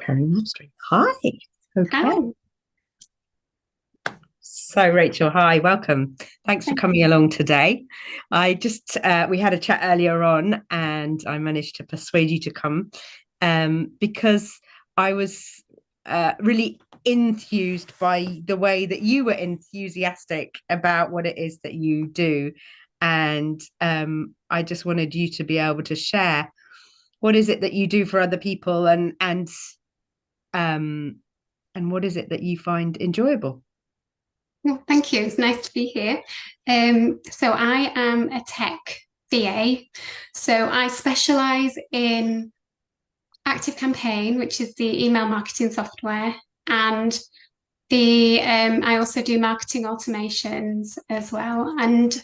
Sharing live stream. Hi. Okay. Hi. So, Rachel, hi, welcome. Thanks for Thank coming you. along today. I just, we had a chat earlier on and I managed to persuade you to come because I was really enthused by the way that you were enthusiastic about what it is that you do. And I just wanted you to be able to share what is it that you do for other people um, and what is it that you find enjoyable? Well, thank you. It's nice to be here. So I am a tech VA. So I specialize in ActiveCampaign, which is the email marketing software, and the I also do marketing automations as well. And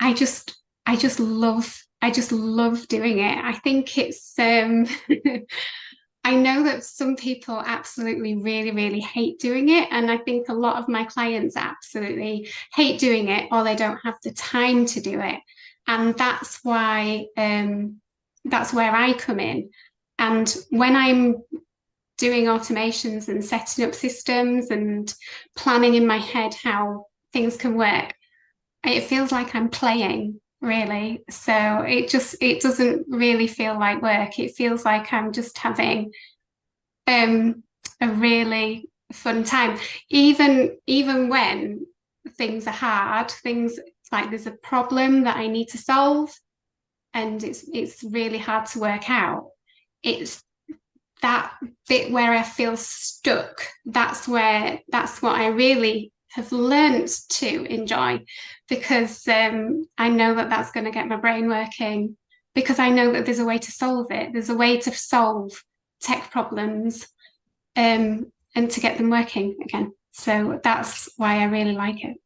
I just I just love doing it. I think it's I know that some people absolutely really hate doing it. And I think a lot of my clients absolutely hate doing it or they don't have the time to do it. And that's where I come in. And when I'm doing automations and setting up systems and planning in my head how things can work, it feels like I'm playing really. So it doesn't really feel like work. It feels like I'm just having um, a really fun time. Even when things are hard, things like there's a problem that I need to solve, and it's really hard to work out. It's that bit where I feel stuck. That's what I really have learned to enjoy because I know that that's going to get my brain working because I know that there's a way to solve it. There's a way to solve tech problems and to get them working again. So that's why I really like it.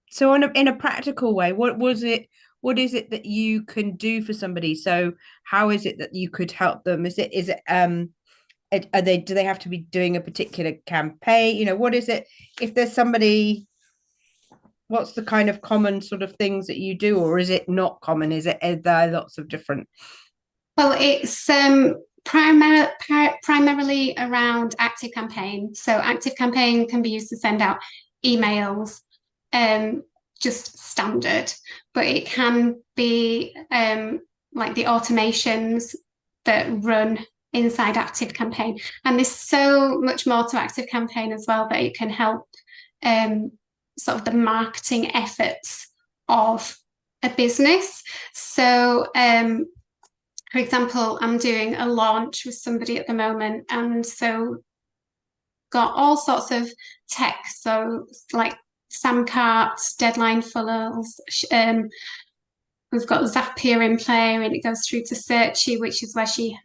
So, in a practical way, what was it? What is it that you can do for somebody? So, how is it that you could help them? Are they do they have to be doing a particular campaign? What is it? If there's somebody, what's the kind of common sort of things that you do, or is it not common? Are there lots of different? Well, it's primarily around ActiveCampaign. So ActiveCampaign can be used to send out emails, um, just standard, but it can be like the automations that run inside ActiveCampaign. And there's so much more to ActiveCampaign as well that it can help um, sort of the marketing efforts of a business. So for example, I'm doing a launch with somebody at the moment, and so got all sorts of tech, so like SAM carts, deadline funnels. We've got Zapier in play, and it goes through to Searchy, which is where she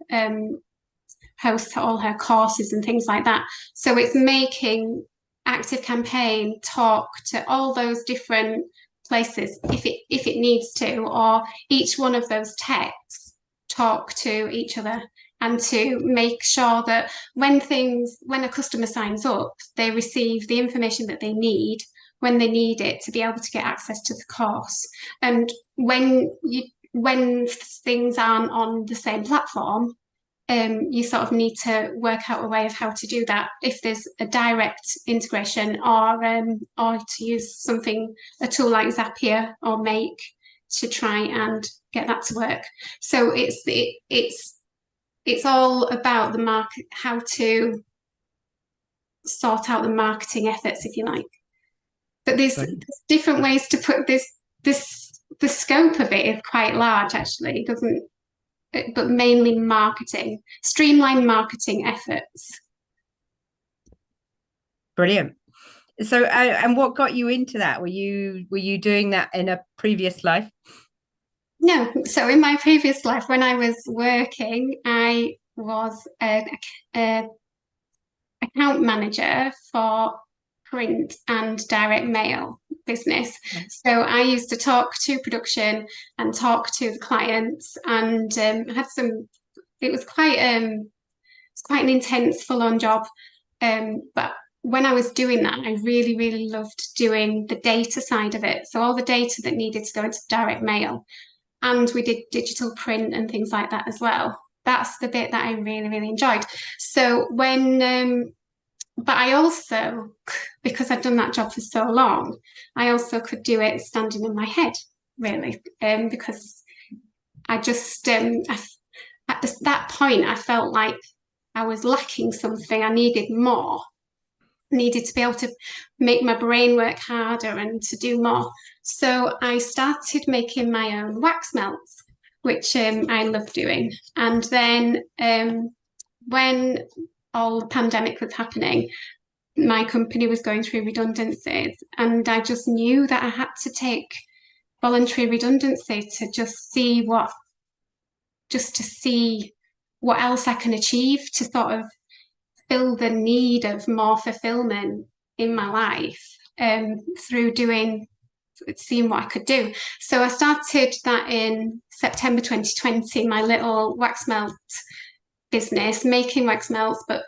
hosts all her courses and things like that. So it's making ActiveCampaign talk to all those different places if it needs to, or each one of those techs talk to each other and to make sure that when a customer signs up, they receive the information that they need when they need it to be able to get access to the course. And when things aren't on the same platform, you sort of need to work out a way of how to do that. If there's a direct integration, or to use a tool like Zapier or Make to try and get that to work. So it's all about the market, how to sort out the marketing efforts, if you like. But there's different ways to put this. The scope of it is quite large, actually. It doesn't, but mainly marketing, streamline marketing efforts. Brilliant. So, and what got you into that? Were you doing that in a previous life? No, so in my previous life, when I was working, I was a account manager for print and direct mail business. So I used to talk to production and talk to the clients, and had some. It was it's quite an intense, full-on job. But when I was doing that, I really loved doing the data side of it. So all the data that needed to go into direct mail, and we did digital print and things like that as well. that's the bit that I really, really enjoyed. So but I also, because I'd done that job for so long, I also could do it standing in my head, really, because I just, at that point, I felt like I was lacking something. I needed more, needed to be able to make my brain work harder and to do more. So I started making my own wax melts, which I love doing. And then when all the pandemic was happening, my company was going through redundancies, and I just knew that I had to take voluntary redundancy to see what else I can achieve to sort of fill the need of more fulfillment in my life through seeing what I could do. So I started that in September 2020, my little wax melt business, making wax melts. But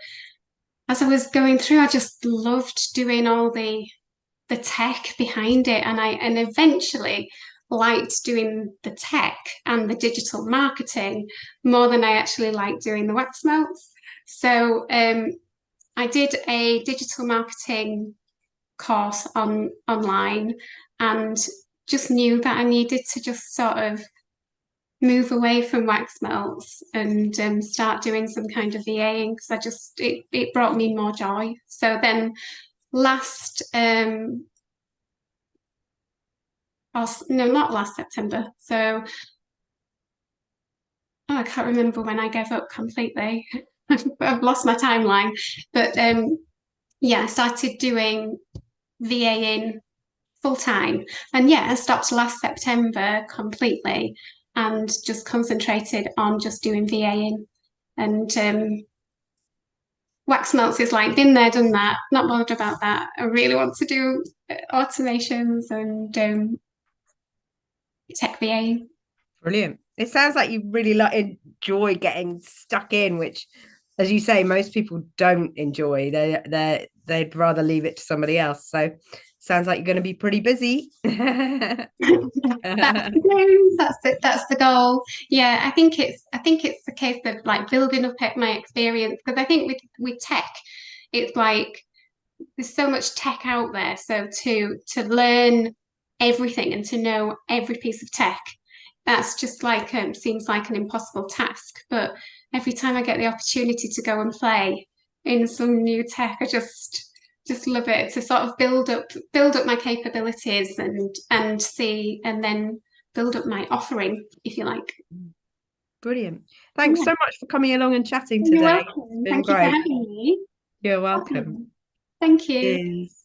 as I was going through, I just loved doing all the tech behind it, and eventually liked doing the tech and the digital marketing more than I actually liked doing the wax melts. So I did a digital marketing course online, and just knew that I needed to just sort of move away from wax melts and start doing some kind of VAing, because it brought me more joy. So then last no, not last September. So I can't remember when I gave up completely. I've lost my timeline. But yeah, I started doing VAing full time. And yeah, I stopped last September completely and just concentrated on just doing VAing. And wax melts is like, been there, done that, not bothered about that. I really want to do automations and tech VAing. Brilliant. It sounds like you really enjoy getting stuck in, which, as you say, most people don't enjoy. They'd rather leave it to somebody else. So sounds like you're going to be pretty busy. That's the goal. Yeah, I think it's the case of like building up my experience, because I think with tech, it's like there's so much tech out there. So to learn everything and to know every piece of tech, that's just like seems like an impossible task. But every time I get the opportunity to go and play in some new tech, I just love it, to sort of build up my capabilities and see, and then build up my offering, if you like. Brilliant. Thanks Yeah. so much for coming along and chatting You're today. welcome. It's been Thank you for great. having me. You're welcome. Thank you. Cheers.